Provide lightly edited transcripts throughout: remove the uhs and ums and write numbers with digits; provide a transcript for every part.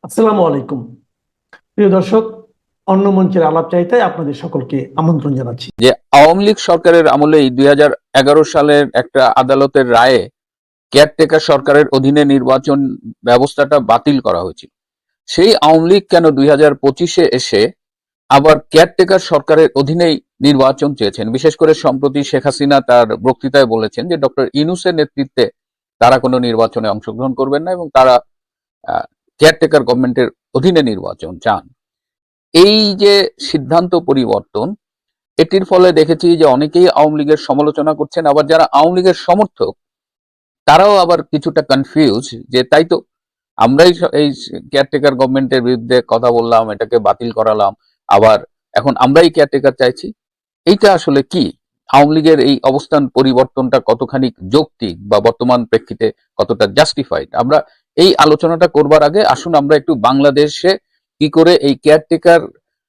আসসালামু আলাইকুম। প্রিয় দর্শক, অন্য মঞ্চের আলাপ চাইতায় আপনাদের সকলকে আমন্ত্রণ জানাচ্ছি। যে আওয়ামী লীগ সরকারের আমলেই 2011 সালের একটা আদালতের রায়ে কেয়ারটেকার সরকারের অধীনে নির্বাচন ব্যবস্থাটা বাতিল করা হয়েছিল। সেই আওয়ামী লীগ কেন 2025-এ এসে আবার কেয়ারটেকার সরকারের অধীনেই নির্বাচন চেয়েছেন? বিশেষ করে সম্প্রতি শেখ হাসিনা তার বক্তৃতায় বলেছেন যে ডক্টর ইউনূসের নেতৃত্বে তারা কোনো নির্বাচনে অংশগ্রহণ করবেন না এবং তারা কেয়ারটেকার গভর্নমেন্টের অধীনে নির্বাচন চান। এই যে সিদ্ধান্ত পরিবর্তন, এটির ফলে দেখেছি যে অনেকেই আওয়ামী লীগের সমালোচনা করছেন, আবার যারা আওয়ামী লীগের সমর্থক তারাও আবার কিছুটা কনফিউজ যে তাই তো আমরাই এই কেয়ারটেকার গভর্নমেন্টের বিরুদ্ধে কথা বললাম, এটাকে বাতিল করালাম, আবার এখন আমরাই কেয়ারটেকার চাইছি। এইটা আসলে কি? আওয়ামী লীগের এই অবস্থান পরিবর্তনটা কতখানি যৌক্তিক বা বর্তমান প্রেক্ষিতে কতটা জাস্টিফাইড? আমরা এই আলোচনাটা করবার আগে আসুন আমরা একটু বাংলাদেশে কি করে এই কেয়ারটেকার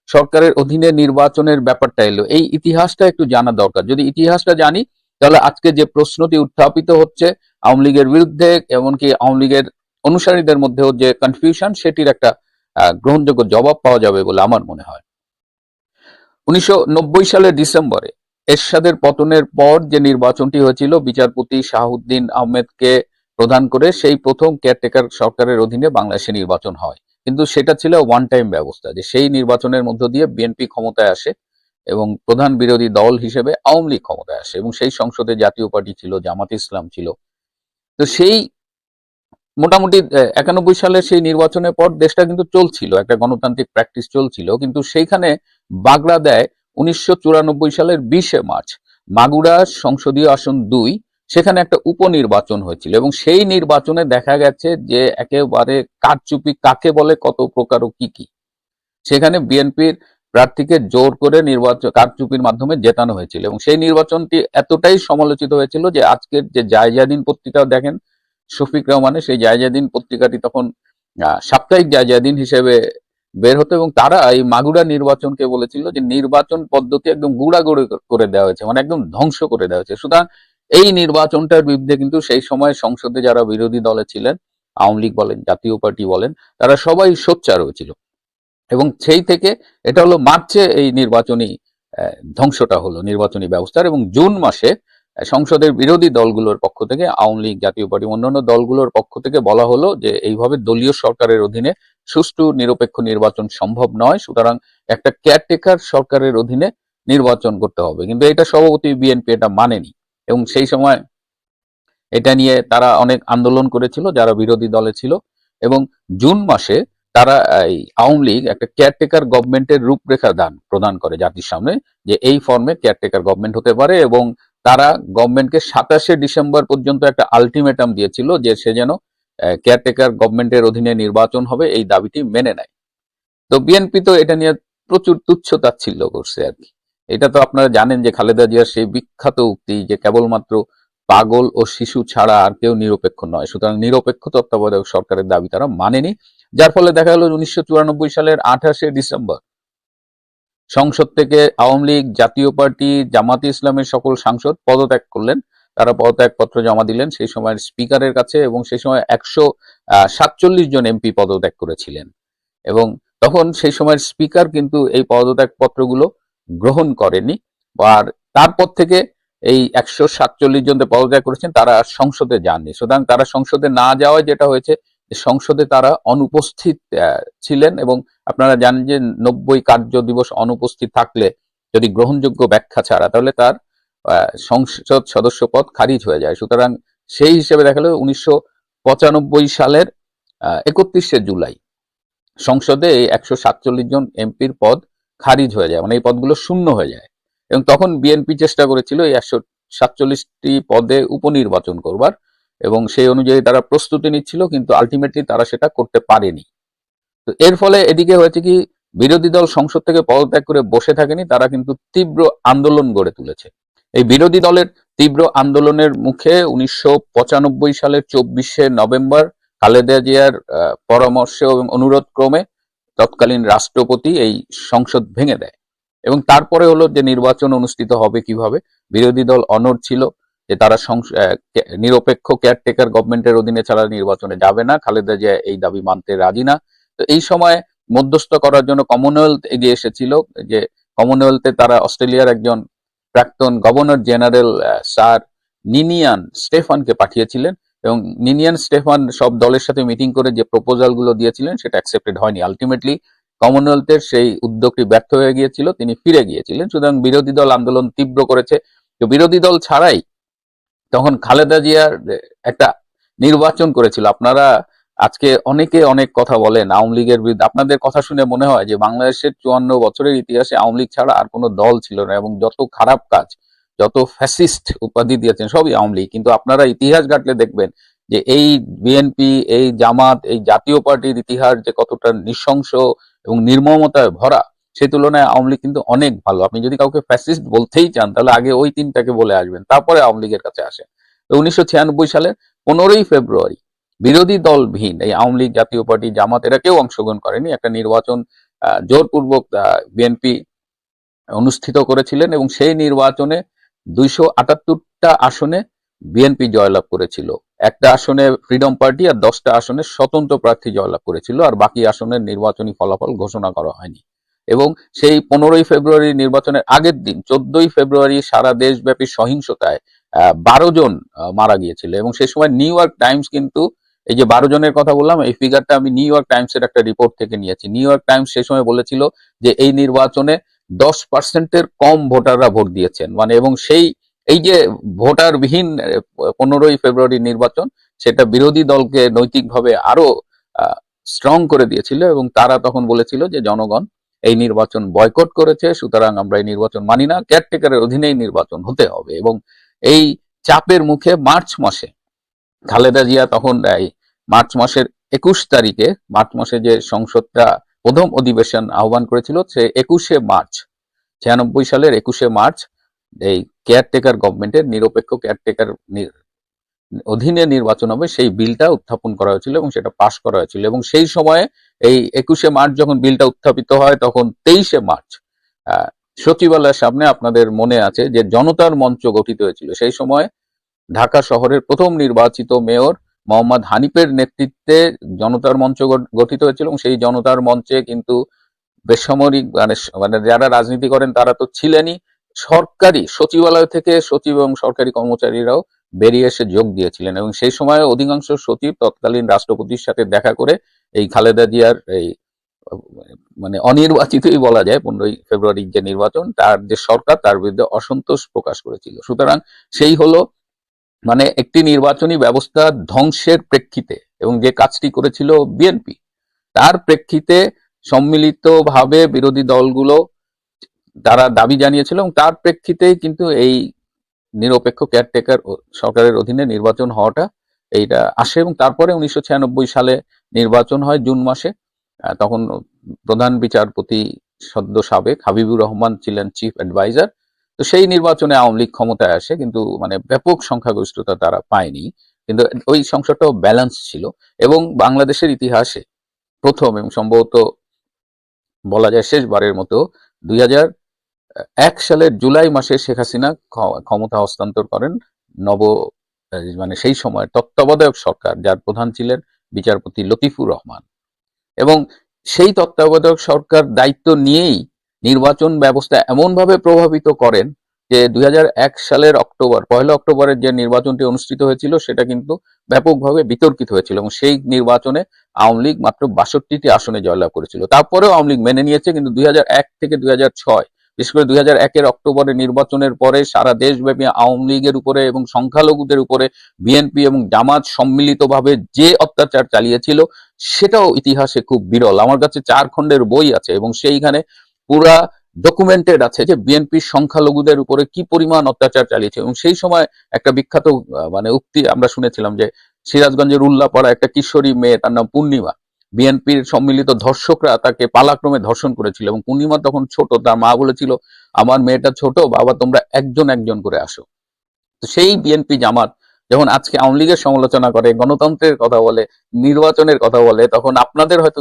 সরকারের অধীনে নির্বাচনের ব্যাপারটা এলো এই ইতিহাসটা একটু জানা দরকার। যদি ইতিহাসটা জানি তাহলে আজকে যে প্রশ্নটি উত্থাপিত হচ্ছে আওয়ামী লীগের বিরুদ্ধে, এমনকি আওয়ামী লীগের অনুসারীদের মধ্যেও যে কনফিউশন, সেটির একটা গ্রহণযোগ্য জবাব পাওয়া যাবে বলে আমার মনে হয়। 1990 সালের ডিসেম্বরে এরশাদের পতনের পর যে নির্বাচনটি হয়েছিল বিচারপতি শাহাবুদ্দিন আহমেদকে প্রধান করে, সেই প্রথম কেয়ারটেকার সরকারের অধীনে বাংলাদেশে নির্বাচন হয়। কিন্তু সেটা ছিল ওয়ান টাইম ব্যবস্থা, যে সেই নির্বাচনের মধ্য দিয়ে বিএনপি ক্ষমতায় আসে এবং প্রধান বিরোধী দল হিসেবে আওয়ামী লীগ ক্ষমতায় আসে এবং সেই সংসদে জাতীয় পার্টি ছিল, জামাতে ইসলাম ছিল। তো সেই মোটামুটি 91 সালের সেই নির্বাচনের পর দেশটা কিন্তু চলছিল, একটা গণতান্ত্রিক প্র্যাকটিস চলছিল, কিন্তু সেইখানে বাগড়া দেয় 1994 সালের 20শে মার্চ মাগুরা সংসদীয় আসন 2, সেখানে একটা উপনির্বাচন হয়েছিল এবং সেই নির্বাচনে দেখা গেছে যে একেবারে কারচুপি কাকে বলে, কত প্রকার ও কি কি। সেখানে বিএনপির প্রার্থীকে জোর করে নির্বাচন কারচুপির মাধ্যমে জেতানো হয়েছিল এবং সেই নির্বাচনটি এতটাই সমালোচিত হয়েছিল যে আজকের যে জায়জাদিন পত্রিকা দেখেন শফিক রহমানের, সেই জায়জাদিন পত্রিকাটি তখন সাপ্তাহিক জায়জাদিন হিসেবে বের হতো এবং তারা এই মাগুরা নির্বাচনকে বলেছিল যে নির্বাচন পদ্ধতি একদম গুড়াগুড়ি করে দেওয়া হয়েছে, মানে একদম ধ্বংস করে দেওয়া হয়েছে। সুতরাং এই নির্বাচনটার বিরুদ্ধে কিন্তু সেই সময় সংসদে যারা বিরোধী দলে ছিলেন, আওয়ামী লীগ বলেন, জাতীয় পার্টি বলেন, তারা সবাই সোচ্চার হয়েছিল এবং সেই থেকে এটা হলো মার্চে এই নির্বাচনী ধ্বংসটা হলো নির্বাচনী ব্যবস্থার। এবং জুন মাসে সংসদের বিরোধী দলগুলোর পক্ষ থেকে, আওয়ামী লীগ, জাতীয় পার্টি, অন্যান্য দলগুলোর পক্ষ থেকে বলা হলো যে এইভাবে দলীয় সরকারের অধীনে সুষ্ঠু নিরপেক্ষ নির্বাচন সম্ভব নয়, সুতরাং একটা কেয়ারটেকার সরকারের অধীনে নির্বাচন করতে হবে। কিন্তু এটা সভাপতি বিএনপি এটা মানেনি এবং সেই সময় এটা নিয়ে তারা অনেক আন্দোলন করেছিল যারা বিরোধী দলে ছিল এবং জুন মাসে তারা এই আওয়ামী লীগ একটা কেয়ারটেকার গভর্নমেন্টের রূপরেখা প্রদান করে জাতির সামনে, যে এই ফর্মে কেয়ারটেকার গভর্নমেন্ট হতে পারে এবং তারা গভর্নমেন্টকে 27শে ডিসেম্বর পর্যন্ত একটা আলটিমেটাম দিয়েছিল যে সে যেন কেয়ারটেকার গভর্নমেন্টের অধীনে নির্বাচন হবে এই দাবিটি মেনে নেয়। তো বিএনপি তো এটা নিয়ে প্রচুর তুচ্ছ-তাচ্ছিল্য করছে আর কি। এটা তো আপনারা জানেন যে খালেদা জিয়ার সেই বিখ্যাত উক্তি যে কেবলমাত্র পাগল ও শিশু ছাড়া আর কেউ নিরপেক্ষ নয়, সুতরাং নিরপেক্ষ তত্ত্বাবধায়ক সরকারের দাবি তারা মানেনি। যার ফলে দেখা গেল 1994 সালের 28শে ডিসেম্বর সংসদ থেকে আওয়ামী লীগ, জাতীয় পার্টি, জামাতে ইসলামের সকল সাংসদ পদত্যাগ করলেন। তারা পদত্যাগপত্র জমা দিলেন সেই সময়ের স্পিকারের কাছে এবং সেই সময় 147 জন এমপি পদত্যাগ করেছিলেন এবং তখন সেই সময়ের স্পিকার কিন্তু এই পদত্যাগ পত্রগুলো গ্রহণ করেনি। আর তারপর থেকে এই 147 জন পদত্যাগ করেছেন তারা সংসদে যাননি। সুতরাং তারা সংসদে না যাওয়ায় যেটা হয়েছে, সংসদে তারা অনুপস্থিত ছিলেন এবং আপনারা জানেন যে 90 কার্য দিবস অনুপস্থিত থাকলে যদি গ্রহণযোগ্য ব্যাখ্যা ছাড়া তাহলে তার সংসদ সদস্য পদ খারিজ হয়ে যায়। সুতরাং সেই হিসেবে দেখা গেল 1995 সালের 31শে জুলাই সংসদে এই 147 জন এমপির পদ খারিজ হয়ে যায়, মানে এই পদগুলো শূন্য হয়ে যায় এবং তখন বিএনপি চেষ্টা করেছিল এই 147টি পদে উপনির্বাচন করবার এবং সেই অনুযায়ী তারা প্রস্তুতি নিচ্ছিল, কিন্তু আলটিমেটলি তারা সেটা করতে পারেনি। তো এর ফলে এদিকে হয়েছে কি, বিরোধী দল সংসদ থেকে পদত্যাগ করে বসে থাকেনি, তারা কিন্তু তীব্র আন্দোলন গড়ে তুলেছে। এই বিরোধী দলের তীব্র আন্দোলনের মুখে 1995 সালের 24শে নভেম্বর খালেদা জিয়ার পরামর্শ এবং অনুরোধ ক্রমে তৎকালীন রাষ্ট্রপতি এই সংসদ ভেঙে দেয় এবং তারপরে হলো যে নির্বাচন অনুষ্ঠিত হবে কিভাবে। বিরোধী দল অনড় ছিল যে তারা নিরপেক্ষ কেয়ারটেকার গভর্নমেন্টের অধীনে ছাড়া নির্বাচনে যাবে না, খালেদা জিয়া এই দাবি মানতে রাজি না। তো এই সময় মধ্যস্থ করার জন্য কমনওয়েলথ এগিয়ে এসেছিল, যে কমনওয়েলথে তারা অস্ট্রেলিয়ার একজন প্রাক্তন গভর্নর জেনারেল স্যার নিনিয়ান স্টেফানকে পাঠিয়েছিলেন, এবং নিনিয়ান স্টেফান সব দলের সাথে মিটিং করে যে প্রপোজাল গুলো দিয়েছিলেন সেটা অ্যাকসেপ্টেড হয়নি। আলটিমেটলি কমনওয়েলথের সেই উদ্যোগটি ব্যর্থ হয়ে গিয়েছিল, তিনি ফিরে গিয়েছিলেন। সুতরাং বিরোধী দল আন্দোলন তীব্র করেছে। তো বিরোধী দল ছাড়াই তখন খালেদা জিয়ার একটা নির্বাচন করেছিল। আপনারা আজকে অনেকে অনেক কথা বলেন আওয়ামী লীগের বিরুদ্ধে, আপনাদের কথা শুনে মনে হয় যে বাংলাদেশের 54 বছরের ইতিহাসে আওয়ামী লীগ ছাড়া আর কোনো দল ছিল না, এবং যত খারাপ কাজ, যত ফ্যাসিস্ট উপাধি দিয়েছেন সবই আওয়ামী লীগ। কিন্তু আপনারা ইতিহাস ঘাটলে দেখবেন যে এই বিএনপি, এই জামাত, এই জাতীয় পার্টির ইতিহাস যে কতটা নৃশংস এবং নির্মমতায় ভরা, সেই তুলনায় আওয়ামী লীগ কিন্তু অনেক ভালো। আপনি যদি কাউকে ফ্যাসিস্ট বলতেই চান তাহলে আগে ওই তিনটাকে বলে আসবেন, তারপরে আওয়ামী লীগের কাছে আসেন। তো 1996 সালের 15ই ফেব্রুয়ারি বিরোধী দলবিহীন এই আওয়ামী লীগ, জাতীয় পার্টি, জামাত এরা কেউ অংশগ্রহণ করেনি, একটা নির্বাচন জোরপূর্বক বিএনপি অনুষ্ঠিত করেছিলেন, এবং সেই নির্বাচনে 278টা আসনে বিএনপি জয়লাভ করেছিল। একটা আসনে ফ্রিডম পার্টি আর 10টা আসনে স্বতন্ত্র প্রার্থী জয়লাভ করেছিল, আর বাকি আসনের নির্বাচনী ফলাফল ঘোষণা করা হয়নি। এবং সেই 15ই ফেব্রুয়ারি নির্বাচনের আগের দিন 14ই ফেব্রুয়ারি সারা দেশব্যাপী সহিংসতায় 12 জন মারা গিয়েছিল। এবং সেই সময় নিউ ইয়র্ক টাইমস কিন্তু, এই যে 12 জনের কথা বললাম, এই ফিগারটা আমি নিউ ইয়র্ক টাইমসের একটা রিপোর্ট থেকে নিয়েছি। নিউ ইয়র্ক টাইমস সেই সময় বলেছিল যে এই নির্বাচনে 10%-এর কম ভোটাররা ভোট দিয়েছেন, মানে, এবং সেই এই যে ভোটারবিহীন 15ই ফেব্রুয়ারি নির্বাচন, সেটা বিরোধী দলকে নৈতিকভাবে আরো স্ট্রং করে দিয়েছিল, এবং তারা তখন বলেছিল যে জনগণ এই নির্বাচন বয়কট করেছে, সুতরাং আমরা এই নির্বাচন মানি না, কেয়ারটেকারের অধীনেই নির্বাচন হতে হবে। এবং এই চাপের মুখে মার্চ মাসে খালেদা জিয়া তখন এই মার্চ মাসের 21 তারিখে, মার্চ মাসে যে সংসদটা প্রথম অধিবেশন আহ্বান করেছিল, সে 21শে মার্চ, 96 সালের 21শে মার্চ এই কেয়ারটেকার গভর্নমেন্টের, নিরপেক্ষ কেয়ারটেকার অধীনে নির্বাচন হবে সেই বিলটা উত্থাপন করা হয়েছিল, এবং সেটা পাশ করা হয়েছিল। এবং সেই সময়ে এই 21শে মার্চ যখন বিলটা উত্থাপিত হয়, তখন 23শে মার্চ সচিবালয়ের সামনে, আপনাদের মনে আছে যে জনতার মঞ্চ গঠিত হয়েছিল। সেই সময় ঢাকা শহরের প্রথম নির্বাচিত মেয়র মোহাম্মদ হানিফের নেতৃত্বে জনতার মঞ্চ গঠিত হয়েছিল, এবং সেই জনতার মঞ্চে কিন্তু বেসামরিক মানে যারা রাজনীতি করেন তারা তো ছিলেনই, সরকারি সচিবালয় থেকে সচিব এবং সরকারি কর্মচারীরাও বেরিয়ে এসে যোগ দিয়েছিলেন। এবং সেই সময় অধিকাংশ সচিব তৎকালীন রাষ্ট্রপতির সাথে দেখা করে এই খালেদা জিয়ার এই মানে অনির্বাচিতই বলা যায় 15ই ফেব্রুয়ারির যে নির্বাচন, তার যে সরকার, তার বিরুদ্ধে অসন্তোষ প্রকাশ করেছিল। সুতরাং সেই হলো মানে একটি নির্বাচনী ব্যবস্থা ধ্বংসের প্রেক্ষিতে, এবং যে কাজটি করেছিল বিএনপি, তার প্রেক্ষিতে সম্মিলিতভাবে বিরোধী দলগুলো তারা দাবি জানিয়েছিল, এবং তার প্রেক্ষিতেই কিন্তু এই নিরপেক্ষ কেয়ারটেকার সরকারের অধীনে নির্বাচন হওয়াটা এইটা আসে। এবং তারপরে 1996 সালে নির্বাচন হয় জুন মাসে। তখন প্রধান বিচারপতি সদ্য সাবেক হাবিবুর রহমান ছিলেন চিফ অ্যাডভাইজার। তো সেই নির্বাচনে আওয়ামী লীগ ক্ষমতায় আসে, কিন্তু মানে ব্যাপক সংখ্যাগরিষ্ঠতা তারা পায়নি, কিন্তু ওই সংসদটাও ব্যালেন্স ছিল। এবং বাংলাদেশের ইতিহাসে প্রথম এবং সম্ভবত বলা যায় শেষবারের মতো 2001 সালের জুলাই মাসে শেখ হাসিনা ক্ষমতা হস্তান্তর করেন মানে সেই সময় তত্ত্বাবধায়ক সরকার, যার প্রধান ছিলেন বিচারপতি লতিফুর রহমান। এবং সেই তত্ত্বাবধায়ক সরকার দায়িত্ব নিয়েই নির্বাচন ব্যবস্থা এমনভাবে প্রভাবিত করেন যে 2001 সালের পয়লা অক্টোবরের যে নির্বাচনটি অনুষ্ঠিত হয়েছিল সেটা কিন্তু ব্যাপকভাবে বিতর্কিত হয়েছিল, এবং সেই নির্বাচনে আওয়ামী লীগ মাত্র 62টি আসনে জয়লাভ করেছিল। তারপরেও আওয়ামী লীগ মেনে নিয়েছে, কিন্তু 2001 থেকে 2006, বিশেষ করে 2001-এর অক্টোবরের নির্বাচনের পরে সারা দেশব্যাপী আওয়ামী লীগের উপরে এবং সংখ্যালঘুদের উপরে বিএনপি এবং জামাত সম্মিলিতভাবে যে অত্যাচার চালিয়েছিল, সেটাও ইতিহাসে খুব বিরল। আমার কাছে 4 খণ্ডের বই আছে, এবং সেইখানে পুরা ডকুমেন্টেড আছে যে বিএনপি সংখ্যালঘুদের উপরে কি পরিমাণ অত্যাচার চালিয়েছে। এবং সেই সময় একটা বিখ্যাত মানে উক্তি আমরা শুনেছিলাম যে সিরাজগঞ্জের উল্লাপাড়া একটা কিশোরী মেয়ে, তার নাম পূর্ণিমা, বিএনপির সম্মিলিত ধর্ষকরা তাকে পালাক্রমে ধর্ষণ করেছিল, এবং পূর্ণিমা তখন ছোট, তার মা বলেছিল আমার মেয়েটা ছোট, বাবা তোমরা একজন একজন করে আসো। তো সেই বিএনপি জামাত যখন আজকে আওয়ামী লীগের সমালোচনা করে, গণতন্ত্রের কথা বলে, নির্বাচনের কথা বলে, তখন আপনাদের হয়তো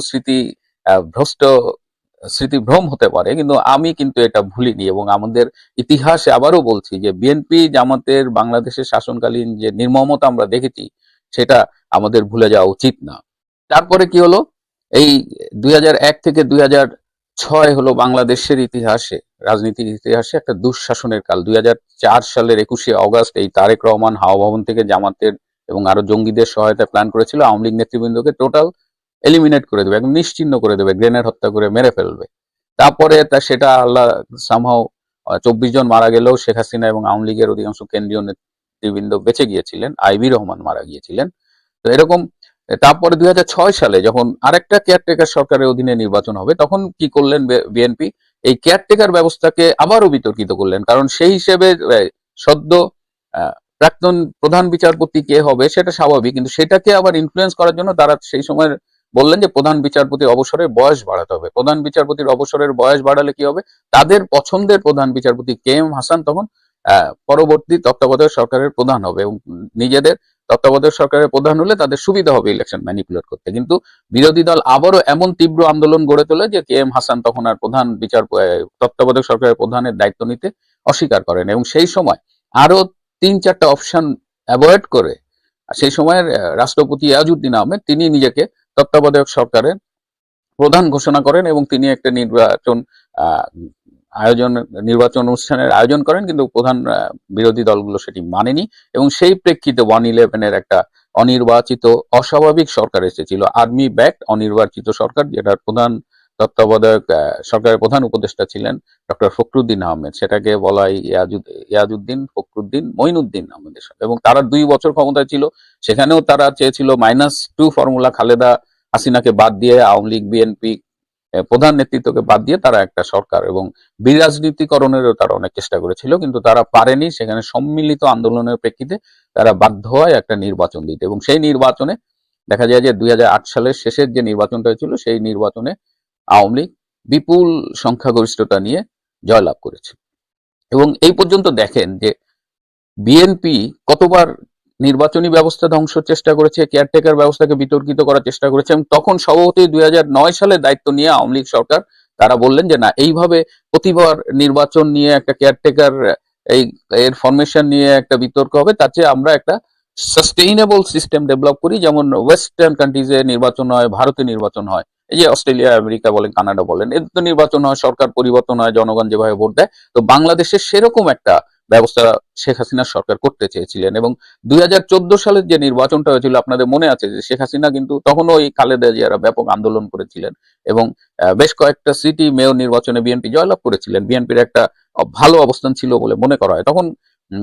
স্মৃতিভ্রম হতে পারে, কিন্তু আমি কিন্তু এটা ভুলিনি। এবং আমাদের ইতিহাসে আবারও বলছি যে বিএনপি জামাতের বাংলাদেশের শাসনকালীন যে নির্মমতা আমরা দেখেছি, সেটা আমাদের ভুলে যাওয়া উচিত না। তারপরে কি হলো, এই 2001 থেকে 2006 হলো বাংলাদেশের ইতিহাসে, রাজনীতির ইতিহাসে একটা দুঃশাসনের কাল। 2004 সালের 21শে অগস্ট এই তারেক রহমান হাওয়া ভবন থেকে জামাতের এবং আরো জঙ্গিদের সহায়তায় প্ল্যান করেছিল আওয়ামী লীগ নেতৃবৃন্দকে টোটাল এলিমিনেট করে দেবে, একদম নিশ্চিহ্ন করে দেবে, গ্রেনেড হত্যা করে মেরে ফেলবে। তারপরে সেটা আল্লাহ সামহাও 24 জন মারা গেলেও শেখ হাসিনা এবং আওয়ামী লীগের অধিকাংশ কেন্দ্রীয় নেতৃবৃন্দ বেঁচে গিয়েছিলেন, আইবি রহমান মারা গিয়েছিলেন। তো এরকম তারপরে 2006 সালে যখন আরেকটা কেয়ারটেকার সরকারের অধীনে নির্বাচন হবে, তখন কি করলেন বিএনপি? এই কেয়ারটেকার ব্যবস্থাকে আবারও বিতর্কিত করলেন, কারণ সেই হিসেবে সদ্য প্রাক্তন প্রধান বিচারপতি কে হবে সেটা স্বাভাবিক, কিন্তু সেটাকে আবার ইনফ্লুয়েন্স করার জন্য তারা সেই সময় বললেন যে প্রধান বিচারপতির অবসরের বয়স বাড়াতে হবে। প্রধান বিচারপতির অবসরের বয়স বাড়ালে কি হবে? তাদের পছন্দের প্রধান বিচারপতি কে এম হাসান তখন পরবর্তী তত্ত্বাবধায়ক সরকারের প্রধান হবে, এবং নিজেদের তত্ত্বাবধায়ক সরকারের প্রধান হলে তাদের সুবিধা হবে ইলেকশন ম্যানিপুলেট করতে। কিন্তু বিরোধী দল আবারও এমন তীব্র আন্দোলন গড়ে তোলে যে কে এম হাসান তখন আর প্রধান তত্ত্বাবধায়ক সরকারের প্রধানের দায়িত্ব নিতে অস্বীকার করেন, এবং সেই সময় আরো 3-4টা অপশন অ্যাভয়েড করে সেই সময়ের রাষ্ট্রপতি ইয়াজউদ্দিন আহমেদ তিনি নিজেকে তত্ত্বাবধায়ক সরকারের প্রধান ঘোষণা করেন, এবং তিনি একটা নির্বাচন অনুষ্ঠানের আয়োজন করেন, কিন্তু প্রধান বিরোধী দলগুলো সেটি মানেনি, এবং সেই প্রেক্ষিতে 111-এর একটা অনির্বাচিত অস্বাভাবিক সরকার এসেছিল, আর্মি ব্যাকড অনির্বাচিত সরকার, যেটার প্রধান তত্ত্বাবধায়ক সরকারের প্রধান উপদেষ্টা ছিলেন ডক্টর ফখরুদ্দিন আহমেদ। সেটাকে বলা হয় ইয়াজউদ্দিন ফখরুদ্দিন মঈনুদ্দিন আহমেদের সাথে, এবং তারা 2 বছর ক্ষমতায় ছিল। সেখানেও তারা চেয়েছিল -2 ফর্মুলা, খালেদা হাসিনাকে বাদ দিয়ে, আওয়ামী লীগ বিএনপি প্রধান নেতৃত্বকে বাদ দিয়ে তারা একটা সরকার, এবং বিরাজনীতিকরণেরও তারা অনেক চেষ্টা করেছিল, কিন্তু তারা পারেনি। সেখানে সম্মিলিত আন্দোলনের প্রেক্ষিতে তারা বাধ্য হয় একটা নির্বাচন দিতে, এবং সেই নির্বাচনে দেখা যায় যে 2008 সালের শেষের যে নির্বাচনটা হয়েছিল সেই নির্বাচনে আওয়ামী লীগ বিপুল সংখ্যাগরিষ্ঠতা নিয়ে জয়লাভ করেছে। এবং এই পর্যন্ত দেখেন যে বিএনপি কতবার নির্বাচনী ব্যবস্থা ধ্বংসের চেষ্টা করেছে, কেয়ারটেকার ব্যবস্থাকে বিতর্কিত করার চেষ্টা করেছে, এবং তখন সভাপতি 2009 সালে দায়িত্ব নিয়ে আওয়ামী লীগ সরকার তারা বললেন যে না, এইভাবে প্রতিবার নির্বাচন নিয়ে একটা কেয়ারটেকার এর ফরমেশন নিয়ে একটা বিতর্ক হবে, তার চেয়ে আমরা একটা সাস্টেইনেবল সিস্টেম ডেভেলপ করি, যেমন ওয়েস্টার্ন কান্ট্রিজে নির্বাচন হয়, ভারতে নির্বাচন হয়, এই যে অস্ট্রেলিয়া, আমেরিকা বলেন, কানাডা বলেন, এদের তো নির্বাচন হয়, সরকার পরিবর্তন হয়, জনগণ যেভাবে ভোট দেয়। তো বাংলাদেশে সেরকম একটা ব্যবস্থা শেখ হাসিনার সরকার করতে চেয়েছিলেন, এবং 2014 সালের যে নির্বাচনটা হয়েছিল আপনাদের মনে আছে যে শেখ হাসিনা কিন্তু তখনও ওই খালেদা জিয়ারা ব্যাপক আন্দোলন করেছিলেন, এবং বেশ কয়েকটা সিটি মেয়র নির্বাচনে বিএনপি জয়লাভ করেছিলেন। বিএনপির একটা ভালো অবস্থান ছিল বলে মনে করা হয়। তখন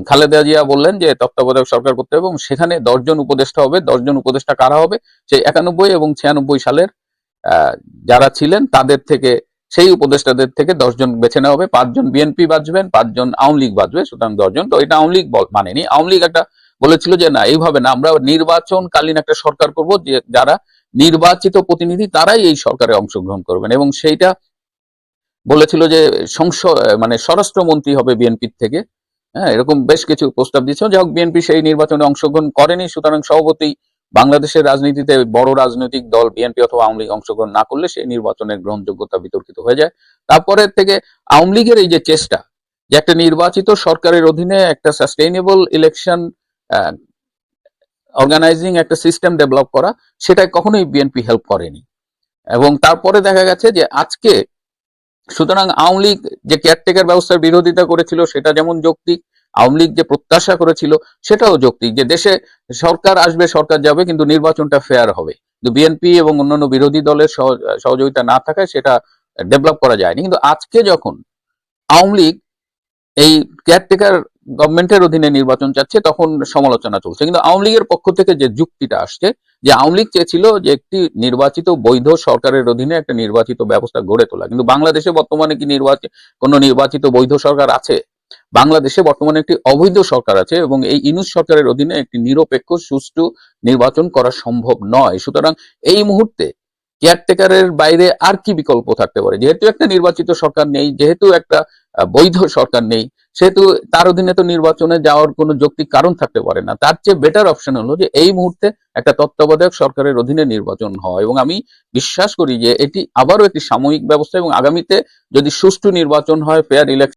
খালেদা জিয়া বললেন যে তত্ত্বাবধায়ক সরকার করতে হবে, এবং সেখানে 10 জন উপদেষ্টা হবে। 10 জন উপদেষ্টা কারা হবে? সেই 91 এবং 96 সালের যারা ছিলেন তাদের থেকে, সেই উপদেষ্টাদের থেকে 10 জন বেছে নেওয়া হবে। 5 জন বিএনপি বাঁচবেন, 5 জন আওয়ামী লীগ বাঁচবে, সুতরাং 10 জন। তো এটা আওয়ামী লীগ মানেনি। আওয়ামী লীগ একটা বলেছিল যে না, এইভাবে না, আমরা নির্বাচনকালীন একটা সরকার করব, যে যারা নির্বাচিত প্রতিনিধি তারাই এই সরকারে অংশগ্রহণ করবেন, এবং সেইটা বলেছিল যে মানে স্বরাষ্ট্রমন্ত্রী হবে বিএনপির থেকে। হ্যাঁ, এরকম বেশ কিছু প্রস্তাব দিচ্ছিল। যাই হোক, বিএনপি সেই নির্বাচনে অংশগ্রহণ করেনি, সুতরাং সভাপতি বাংলাদেশের রাজনীতিতে বড় রাজনৈতিক দল বিএনপি অথবা আওয়ামী লীগ অংশগ্রহণ না করলে সেই নির্বাচনের গ্রহণযোগ্যতা বিতর্কিত হয়ে যায়। তারপরে থেকে আওয়ামী লীগের এই যে চেষ্টা যে একটা নির্বাচিত সরকারের অধীনে একটা সাস্টেইনেবল ইলেকশন অর্গানাইজিং একটা সিস্টেম ডেভেলপ করা, সেটা কখনোই বিএনপি হেল্প করেনি। এবং তারপরে দেখা গেছে যে আজকে, সুতরাং আওয়ামী লীগ যে কেয়ারটেকার ব্যবস্থার বিরোধিতা করেছিল সেটা যেমন যৌক্তিক, আওয়ামী লীগ যে প্রত্যাশা করেছিল সেটাও যৌক্তিক, যে দেশে সরকার আসবে, সরকার যাবে, কিন্তু নির্বাচনটা ফেয়ার হবে। কিন্তু বিএনপি এবং অন্যান্য বিরোধী দলের সহযোগিতা না থাকায় সেটা ডেভেলপ করা যায়নি। কিন্তু আজকে যখন আওয়ামী লীগ এই কেয়ারটেকার গভর্নমেন্টের অধীনে নির্বাচন চাচ্ছে, তখন সমালোচনা চলছে। কিন্তু আওয়ামী লীগের পক্ষ থেকে যে যুক্তিটা আসছে, যে আওয়ামী লীগ চেয়েছিল যে একটি নির্বাচিত বৈধ সরকারের অধীনে একটা নির্বাচিত ব্যবস্থা গড়ে তোলা। কিন্তু বাংলাদেশে বর্তমানে কি কোন নির্বাচিত বৈধ সরকার আছে? বাংলাদেশে বর্তমানে একটি অবৈধ সরকার আছে, এবং এই ইউনূস সরকারের অধীনে একটি নিরপেক্ষ সুষ্ঠু নির্বাচন করা সম্ভব নয়। সুতরাং এই মুহূর্তে কেয়ারটেকারের বাইরে আর কি বিকল্প থাকতে পারে? যেহেতু একটা নির্বাচিত সরকার নেই, যেহেতু একটা বৈধ সরকার নেই, সেহেতু তার অধীনে তো নির্বাচনে যাওয়ার কোনো যৌক্তিক কারণ থাকতে পারে না। তার চেয়ে বেটার অপশন হলো যে এই মুহূর্তে একটা তত্ত্বাবধায়ক সরকারের অধীনে নির্বাচন হয়, এবং আমি বিশ্বাস করি যে এটি আবারও একটি সাময়িক ব্যবস্থা, এবং আগামীতে যদি সুষ্ঠু নির্বাচন হয়, ফেয়ার ইলেকশন